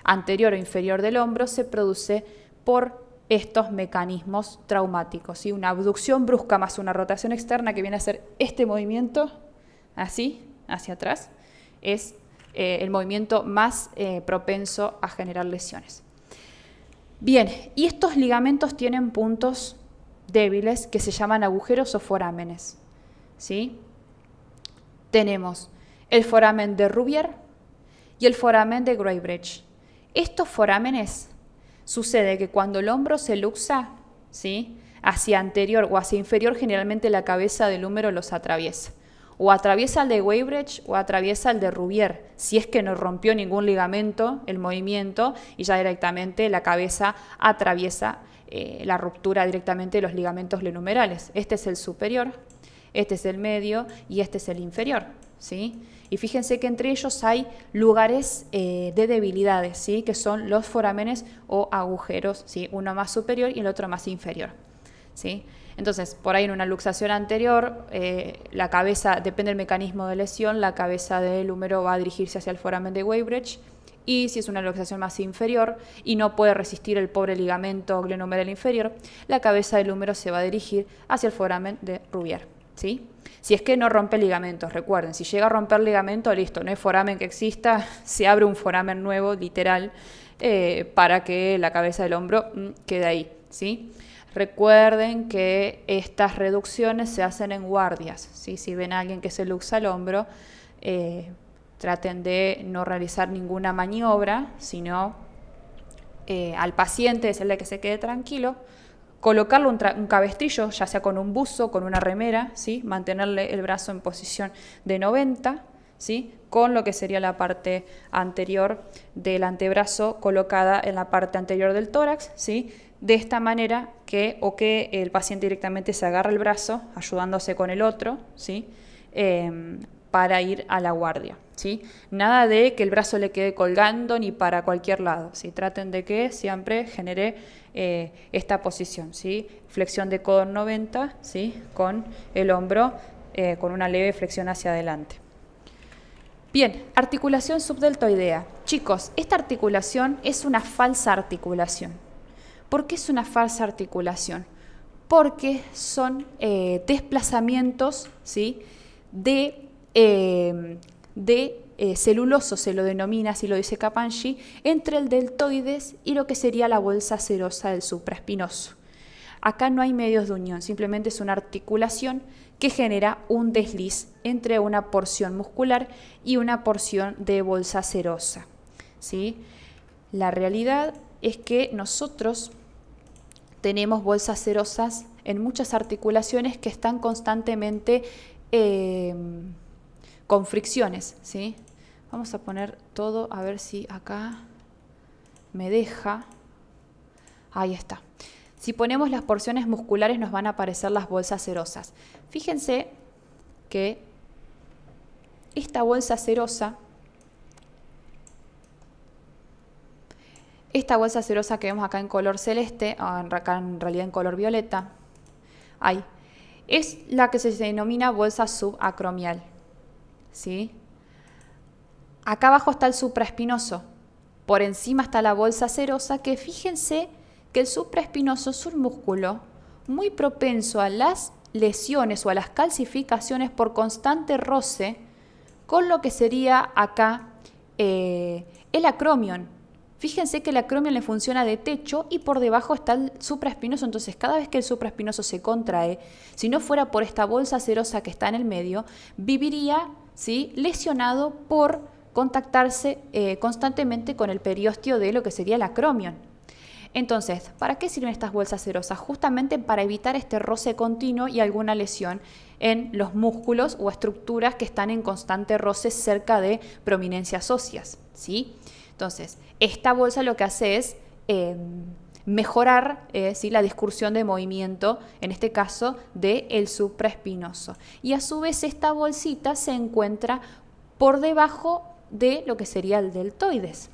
anterior o inferior del hombro, se produce por estos mecanismos traumáticos, ¿sí? Una abducción brusca más una rotación externa que viene a ser este movimiento, así, hacia atrás, es el movimiento más propenso a generar lesiones. Bien, y estos ligamentos tienen puntos débiles que se llaman agujeros o forámenes, ¿sí? Tenemos el foramen de Rubier y el foramen de Greybridge. Estos forámenes sucede que cuando el hombro se luxa, ¿sí? Hacia anterior o hacia inferior, generalmente la cabeza del húmero los atraviesa. O atraviesa el de Greybridge o atraviesa el de Rubier, si es que no rompió ningún ligamento el movimiento y ya directamente la cabeza atraviesa la ruptura directamente de los ligamentos glenohumerales. Este es el superior, este es el medio y este es el inferior, ¿sí? Y fíjense que entre ellos hay lugares de debilidades, ¿sí? Que son los forámenes o agujeros, ¿sí? Uno más superior y el otro más inferior, ¿sí? Entonces, por ahí en una luxación anterior, la cabeza, depende del mecanismo de lesión, la cabeza del húmero va a dirigirse hacia el foramen de Greybridge, y si es una luxación más inferior y no puede resistir el pobre ligamento glenohumeral inferior, la cabeza del húmero se va a dirigir hacia el foramen de Rubier, ¿sí? Si es que no rompe ligamentos, recuerden, si llega a romper ligamento, listo, no hay foramen que exista, se abre un foramen nuevo, literal, para que la cabeza del hombro quede ahí, ¿sí? Recuerden que estas reducciones se hacen en guardias, ¿sí? Si ven a alguien que se luxa el hombro, traten de no realizar ninguna maniobra, sino al paciente decirle que se quede tranquilo, colocarle un cabestrillo, ya sea con un buzo, con una remera, ¿sí? Mantenerle el brazo en posición de 90, ¿sí? Con lo que sería la parte anterior del antebrazo colocada en la parte anterior del tórax, ¿sí? De esta manera que el paciente directamente se agarra el brazo ayudándose con el otro, ¿sí? Para ir a la guardia, ¿sí? Nada de que el brazo le quede colgando ni para cualquier lado, ¿sí? Traten de que siempre genere esta posición, ¿sí? Flexión de codo en 90, ¿sí? Con el hombro con una leve flexión hacia adelante. Bien, articulación subdeltoidea. Chicos, esta articulación es una falsa articulación. ¿Por qué es una falsa articulación? Porque son desplazamientos, ¿sí? de celuloso, se lo denomina, así lo dice Capanghi, entre el deltoides y lo que sería la bolsa serosa del supraespinoso. Acá no hay medios de unión, simplemente es una articulación que genera un desliz entre una porción muscular y una porción de bolsa serosa, ¿sí? La realidad es que nosotros tenemos bolsas serosas en muchas articulaciones que están constantemente con fricciones, ¿sí? Vamos a poner todo, a ver si acá me deja. Ahí está. Si ponemos las porciones musculares nos van a aparecer las bolsas serosas. Fíjense que esta bolsa serosa que vemos acá en color celeste, acá en realidad en color violeta, es la que se denomina bolsa subacromial, ¿sí? Acá abajo está el supraespinoso, por encima está la bolsa serosa, que fíjense que el supraespinoso es un músculo muy propenso a las lesiones o a las calcificaciones por constante roce con lo que sería acá el acromion. Fíjense que el acromion le funciona de techo y por debajo está el supraespinoso, entonces cada vez que el supraespinoso se contrae, si no fuera por esta bolsa serosa que está en el medio, viviría, ¿sí?, lesionado por contactarse constantemente con el periósteo de lo que sería el acromion. Entonces, ¿para qué sirven estas bolsas serosas? Justamente para evitar este roce continuo y alguna lesión en los músculos o estructuras que están en constante roce cerca de prominencias óseas, ¿sí? Entonces, esta bolsa lo que hace es mejorar ¿sí?, la discursión de movimiento, en este caso del supraespinoso. Y a su vez esta bolsita se encuentra por debajo de lo que sería el deltoides.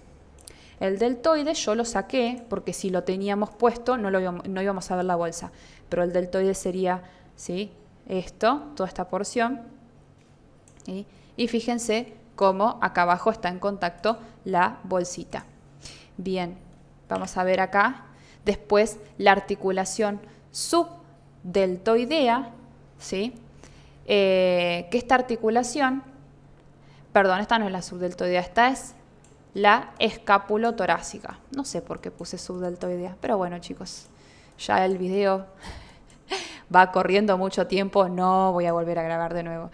El deltoides yo lo saqué porque si lo teníamos puesto no íbamos a ver la bolsa, pero el deltoides sería, ¿sí?, esto, toda esta porción, ¿sí? Y fíjense cómo acá abajo está en contacto la bolsita. Bien, vamos a ver acá después la articulación subdeltoidea, ¿sí? Que esta articulación, perdón, esta no es la subdeltoidea, esta es la escapulotorácica. No sé por qué puse subdeltoidea, pero bueno, chicos, ya el video va corriendo mucho tiempo, no voy a volver a grabar de nuevo.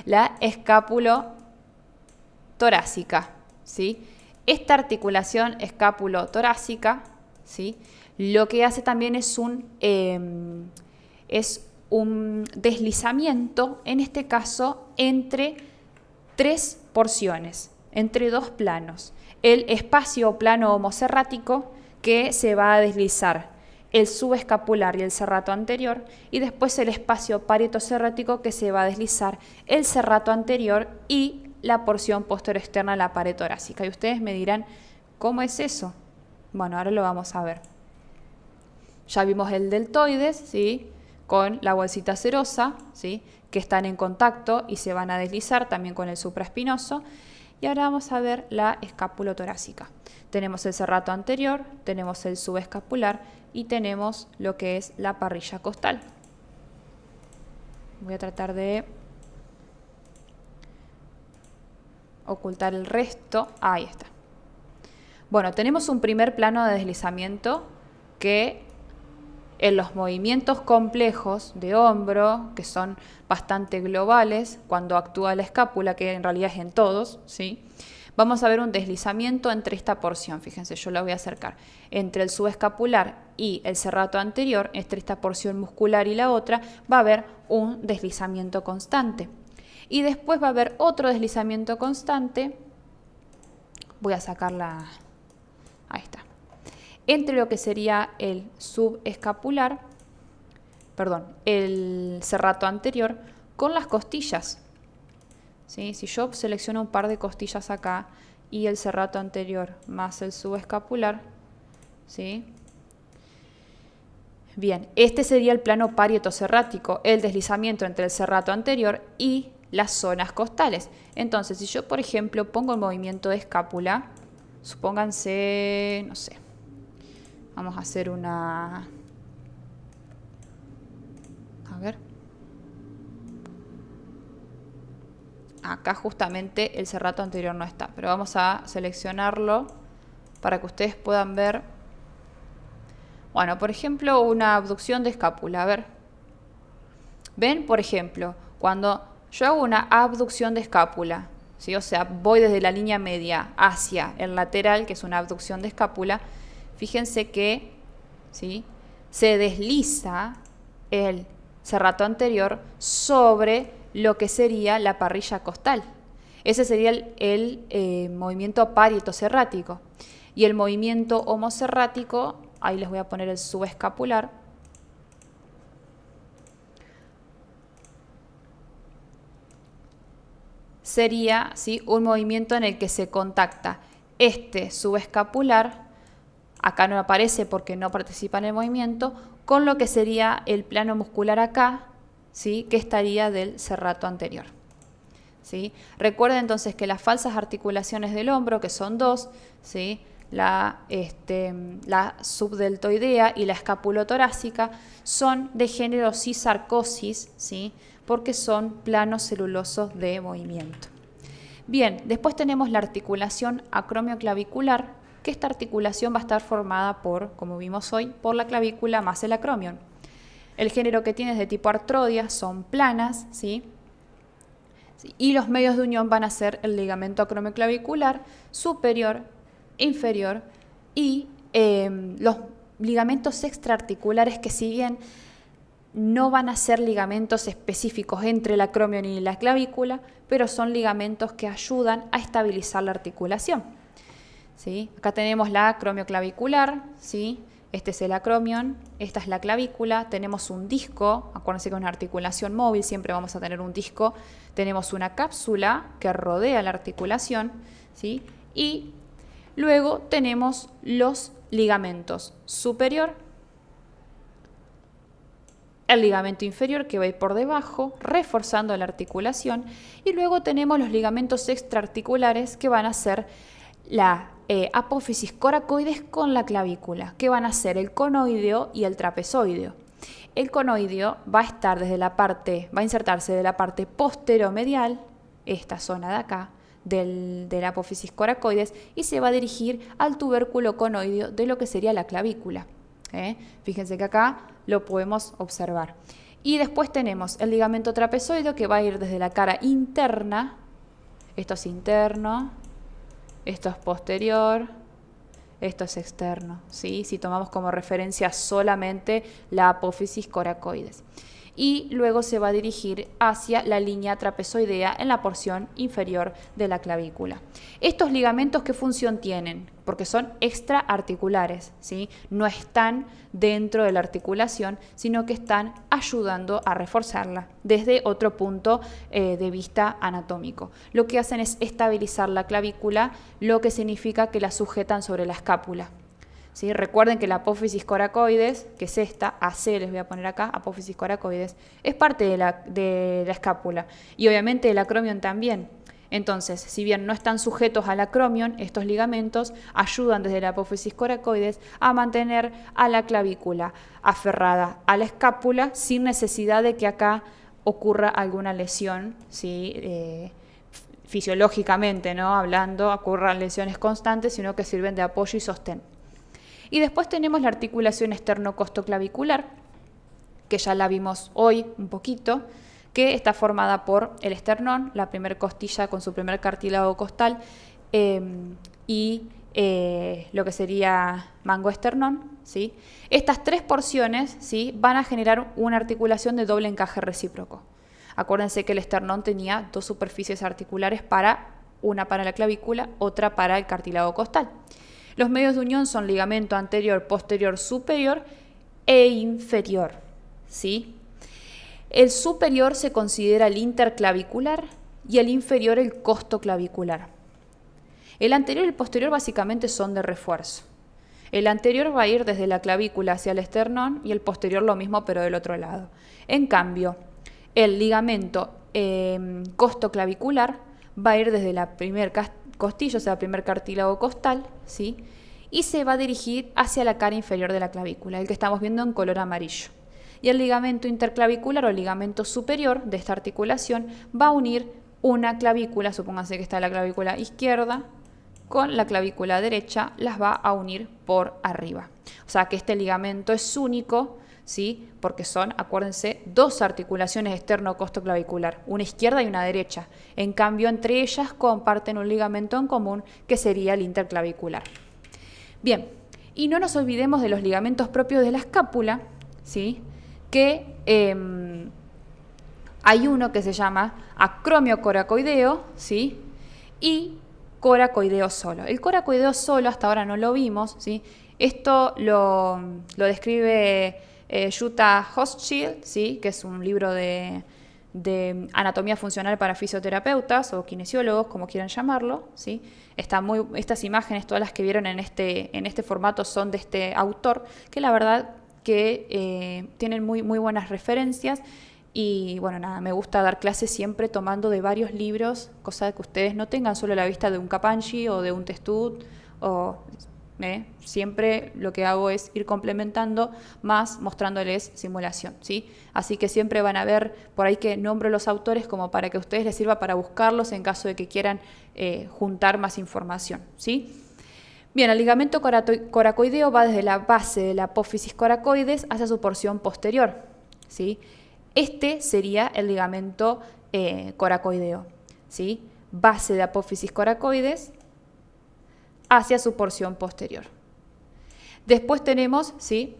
La escapulotorácica, ¿sí? Esta articulación escapulotorácica, ¿sí?, lo que hace también es un deslizamiento, en este caso, entre tres porciones, entre dos planos. El espacio o plano homocerrático, que se va a deslizar el subescapular y el serrato anterior, y después el espacio parietocerrático, que se va a deslizar el serrato anterior y la porción posterior-externa de la pared torácica. Y ustedes me dirán, ¿cómo es eso? Bueno, ahora lo vamos a ver. Ya vimos el deltoides, ¿sí?, con la bolsita serosa, ¿sí?, que están en contacto y se van a deslizar también con el supraespinoso. Y ahora vamos a ver la escapulotorácica. Tenemos el serrato anterior, tenemos el subescapular y tenemos lo que es la parrilla costal. Voy a tratar de ocultar el resto. Ahí está. Bueno, tenemos un primer plano de deslizamiento que en los movimientos complejos de hombro, que son bastante globales, cuando actúa la escápula, que en realidad es en todos, ¿sí?, vamos a ver un deslizamiento entre esta porción. Fíjense, yo la voy a acercar. Entre el subescapular y el serrato anterior, entre esta porción muscular y la otra, va a haber un deslizamiento constante. Y después va a haber otro deslizamiento constante. Voy a sacarla. Ahí está. Entre lo que sería el subescapular, perdón, el serrato anterior con las costillas. ¿Sí? Si yo selecciono un par de costillas acá y el serrato anterior más el subescapular, ¿sí? Bien, este sería el plano parieto-serrático, el deslizamiento entre el serrato anterior y las zonas costales. Entonces, si yo, por ejemplo, pongo el movimiento de escápula, supónganse, no sé, vamos a hacer una... A ver. Acá justamente el serrato anterior no está, pero vamos a seleccionarlo para que ustedes puedan ver. Bueno, por ejemplo, una abducción de escápula. A ver. ¿Ven? Por ejemplo, cuando yo hago una abducción de escápula, ¿sí? O sea, voy desde la línea media hacia el lateral, que es una abducción de escápula, fíjense que, ¿sí?, se desliza el serrato anterior sobre lo que sería la parrilla costal. Ese sería el movimiento parieto-serrático. Y el movimiento homoserrático, ahí les voy a poner el subescapular, sería, ¿sí?, un movimiento en el que se contacta este subescapular, acá no aparece porque no participa en el movimiento, con lo que sería el plano muscular acá, ¿sí?, que estaría del serrato anterior. ¿Sí? Recuerden entonces que las falsas articulaciones del hombro, que son dos, ¿sí?, la subdeltoidea y la escapulotorácica, son de género cisarcosis, ¿sí?, porque son planos celulosos de movimiento. Bien, después tenemos la articulación acromioclavicular, que esta articulación va a estar formada por, como vimos hoy, por la clavícula más el acromion. El género que tiene es de tipo artrodia, son planas, ¿sí?, y los medios de unión van a ser el ligamento acromioclavicular superior, inferior y los ligamentos extraarticulares, que si bien no van a ser ligamentos específicos entre el acromion y la clavícula, pero son ligamentos que ayudan a estabilizar la articulación. ¿Sí? Acá tenemos la acromioclavicular, ¿sí? Este es el acromion, esta es la clavícula, tenemos un disco, acuérdense que es una articulación móvil, siempre vamos a tener un disco, tenemos una cápsula que rodea la articulación, ¿sí?, y luego tenemos los ligamentos superior, el ligamento inferior que va a ir por debajo, reforzando la articulación, y luego tenemos los ligamentos extraarticulares que van a ser la apófisis coracoides con la clavícula, que van a ser el conoideo y el trapezoideo. El conoideo va a estar va a insertarse de la parte posteromedial, esta zona de acá, de la apófisis coracoides, y se va a dirigir al tubérculo conoideo de lo que sería la clavícula. Fíjense que acá lo podemos observar. Y después tenemos el ligamento trapezoideo, que va a ir desde la cara interna, esto es interno, esto es posterior, esto es externo, ¿sí?, si tomamos como referencia solamente la apófisis coracoides. Y luego se va a dirigir hacia la línea trapezoidea en la porción inferior de la clavícula. Estos ligamentos, ¿qué función tienen? Porque son extraarticulares, ¿sí? No están dentro de la articulación, sino que están ayudando a reforzarla desde otro punto de vista anatómico. Lo que hacen es estabilizar la clavícula, lo que significa que la sujetan sobre la escápula. ¿Sí? Recuerden que la apófisis coracoides, que es esta, AC les voy a poner acá, apófisis coracoides, es parte de la escápula, y obviamente el acromion también. Entonces, si bien no están sujetos al acromion, estos ligamentos ayudan desde la apófisis coracoides a mantener a la clavícula aferrada a la escápula sin necesidad de que acá ocurra alguna lesión, ¿sí? Fisiológicamente, ¿no?, hablando, ocurran lesiones constantes, sino que sirven de apoyo y sostén. Y después tenemos la articulación esternocostoclavicular, que ya la vimos hoy un poquito, que está formada por el esternón, la primer costilla con su primer cartílago costal, y lo que sería mango-esternón, ¿sí? Estas tres porciones, ¿sí?, van a generar una articulación de doble encaje recíproco. Acuérdense que el esternón tenía dos superficies articulares, una para la clavícula, otra para el cartílago costal. Los medios de unión son ligamento anterior, posterior, superior e inferior, ¿sí? El superior se considera el interclavicular y el inferior el costoclavicular. El anterior y el posterior básicamente son de refuerzo. El anterior va a ir desde la clavícula hacia el esternón y el posterior lo mismo pero del otro lado. En cambio, el ligamento costoclavicular va a ir desde la primer costilla, o sea, el primer cartílago costal, ¿sí? Y se va a dirigir hacia la cara inferior de la clavícula, el que estamos viendo en color amarillo. Y el ligamento interclavicular o ligamento superior de esta articulación va a unir una clavícula, supónganse que está la clavícula izquierda, con la clavícula derecha, las va a unir por arriba. O sea que este ligamento es único, ¿sí? Porque son, acuérdense, dos articulaciones externo-costoclavicular, una izquierda y una derecha. En cambio, entre ellas comparten un ligamento en común que sería el interclavicular. Bien, y no nos olvidemos de los ligamentos propios de la escápula, ¿sí? Que hay uno que se llama acromio coracoideo, ¿sí? Y coracoideo solo. El coracoideo solo hasta ahora no lo vimos, ¿sí? Esto lo describe Jutta Hochschild, ¿sí? Que es un libro de anatomía funcional para fisioterapeutas o kinesiólogos, como quieran llamarlo, ¿sí? Estas imágenes, todas las que vieron en este formato, son de este autor, que la verdad que tienen muy buenas referencias. Y bueno, nada, me gusta dar clases siempre tomando de varios libros, cosa de que ustedes no tengan solo la vista de un Kapanji o de un Testut, siempre lo que hago es ir complementando más mostrándoles simulación, ¿sí? Así que siempre van a ver por ahí que nombro los autores como para que a ustedes les sirva para buscarlos en caso de que quieran juntar más información, ¿sí? Bien, el ligamento coracoideo va desde la base de la apófisis coracoides hacia su porción posterior, ¿sí? Este sería el ligamento coracoideo, ¿sí? Base de apófisis coracoides hacia su porción posterior. Después tenemos, ¿sí?,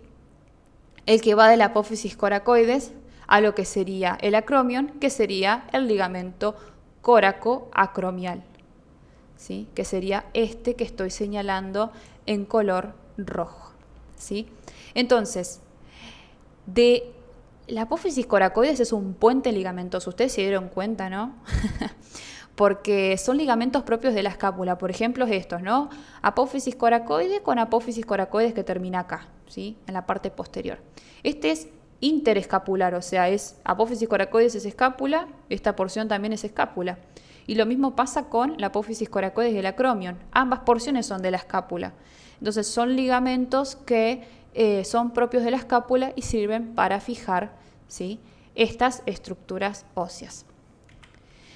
el que va de la apófisis coracoides a lo que sería el acromion, que sería el ligamento coracoacromial, ¿sí?, que sería este que estoy señalando en color rojo, ¿sí? Entonces, de la apófisis coracoides es un puente ligamentoso, ustedes se dieron cuenta, ¿no? Porque son ligamentos propios de la escápula, por ejemplo estos, ¿no? Apófisis coracoide con apófisis coracoides que termina acá, ¿sí? En la parte posterior. Este es interescapular, o sea, es apófisis coracoides es escápula, esta porción también es escápula. Y lo mismo pasa con la apófisis coracoides y el acromion, ambas porciones son de la escápula. Entonces son ligamentos que son propios de la escápula y sirven para fijar, ¿sí?, estas estructuras óseas.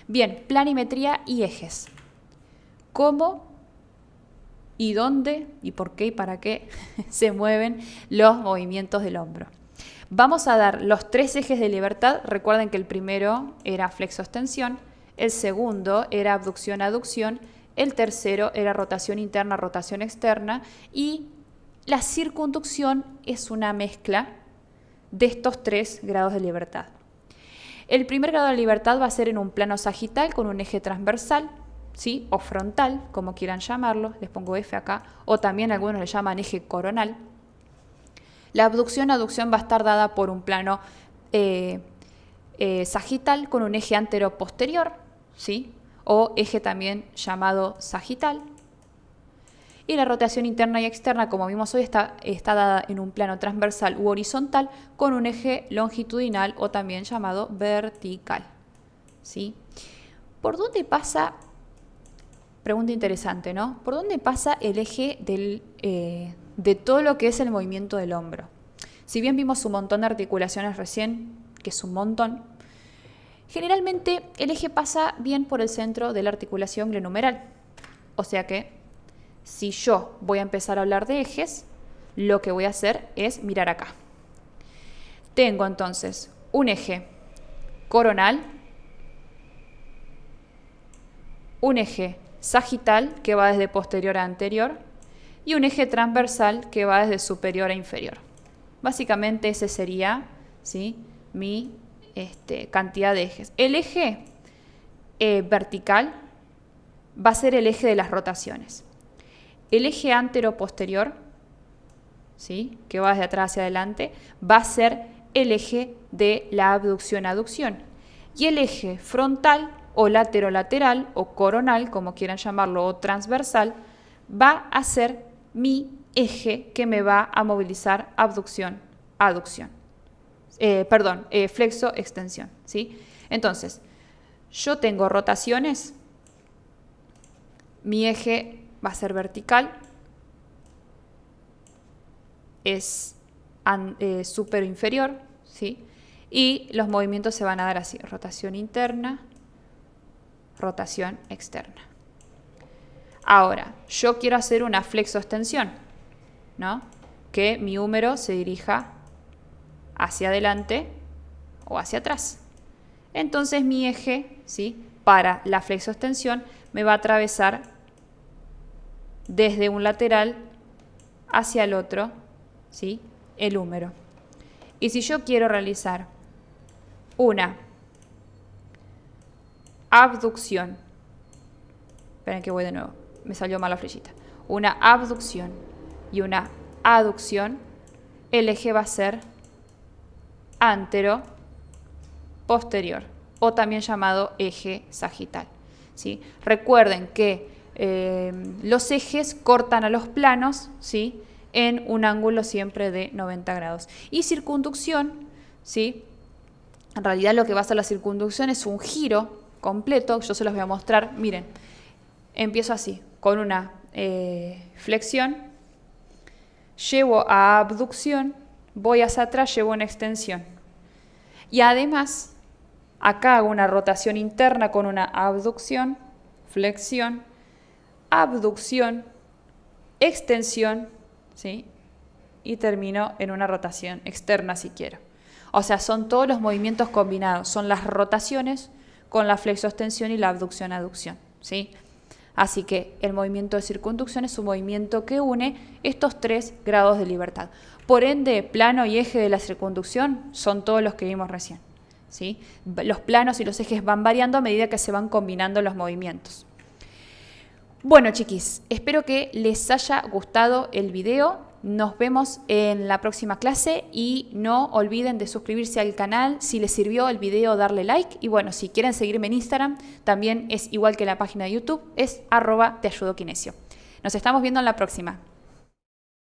Bien, planimetría y ejes. ¿Cómo y dónde y por qué y para qué se mueven los movimientos del hombro? Vamos a dar los tres ejes de libertad. Recuerden que el primero era flexo-extensión, el segundo era abducción-aducción, el tercero era rotación interna, rotación externa, y la circunducción es una mezcla de estos tres grados de libertad. El primer grado de libertad va a ser en un plano sagital con un eje transversal, ¿sí?, o frontal, como quieran llamarlo, les pongo F acá, o también algunos le llaman eje coronal. La abducción-aducción va a estar dada por un plano sagital con un eje antero-posterior, ¿sí?, o eje también llamado sagital. Y la rotación interna y externa, como vimos hoy, está dada en un plano transversal u horizontal con un eje longitudinal o también llamado vertical, ¿sí? ¿Por dónde pasa? Pregunta interesante, ¿no? ¿Por dónde pasa el eje de todo lo que es el movimiento del hombro? Si bien vimos un montón de articulaciones recién, que es un montón, generalmente el eje pasa bien por el centro de la articulación glenohumeral. O sea que si yo voy a empezar a hablar de ejes, lo que voy a hacer es mirar acá. Tengo entonces un eje coronal, un eje sagital que va desde posterior a anterior y un eje transversal que va desde superior a inferior. Básicamente ese sería, ¿sí?, mi cantidad de ejes. El eje vertical va a ser el eje de las rotaciones. El eje antero-posterior, ¿sí?, que va desde atrás hacia adelante, va a ser el eje de la abducción-aducción. Y el eje frontal o lateral o coronal, como quieran llamarlo, o transversal, va a ser mi eje que me va a movilizar abducción-aducción. Flexo-extensión, ¿sí? Entonces, yo tengo rotaciones, mi eje va a ser vertical, es superior inferior, ¿sí? Y los movimientos se van a dar así: rotación interna, rotación externa. Ahora, yo quiero hacer una flexo-extensión, ¿no? Que mi húmero se dirija hacia adelante o hacia atrás. Entonces mi eje, ¿sí?, para la flexo-extensión me va a atravesar desde un lateral hacia el otro, ¿sí?, el húmero. Y si yo quiero realizar una abducción, esperen que voy de nuevo, me salió mal la flechita, una abducción y una aducción, el eje va a ser antero posterior, o también llamado eje sagital, ¿sí? Recuerden que los ejes cortan a los planos, ¿sí?, en un ángulo siempre de 90 grados. Y circunducción, ¿sí?, en realidad lo que va a hacer la circunducción es un giro completo. Yo se los voy a mostrar. Miren, empiezo así, con una flexión, llevo a abducción, voy hacia atrás, llevo una extensión. Y además, acá hago una rotación interna con una abducción, flexión, abducción, extensión, ¿sí?, y termino en una rotación externa si quiero. O sea, son todos los movimientos combinados, son las rotaciones con la flexo-extensión y la abducción-aducción, ¿sí? Así que el movimiento de circunducción es un movimiento que une estos 3 grados de libertad. Por ende, plano y eje de la circunducción son todos los que vimos recién, ¿sí? Los planos y los ejes van variando a medida que se van combinando los movimientos. Bueno, chiquis, espero que les haya gustado el video. Nos vemos en la próxima clase y no olviden de suscribirse al canal. Si les sirvió el video, darle like. Y bueno, si quieren seguirme en Instagram, también es igual que la página de YouTube, es @teayudokinesio. Nos estamos viendo en la próxima.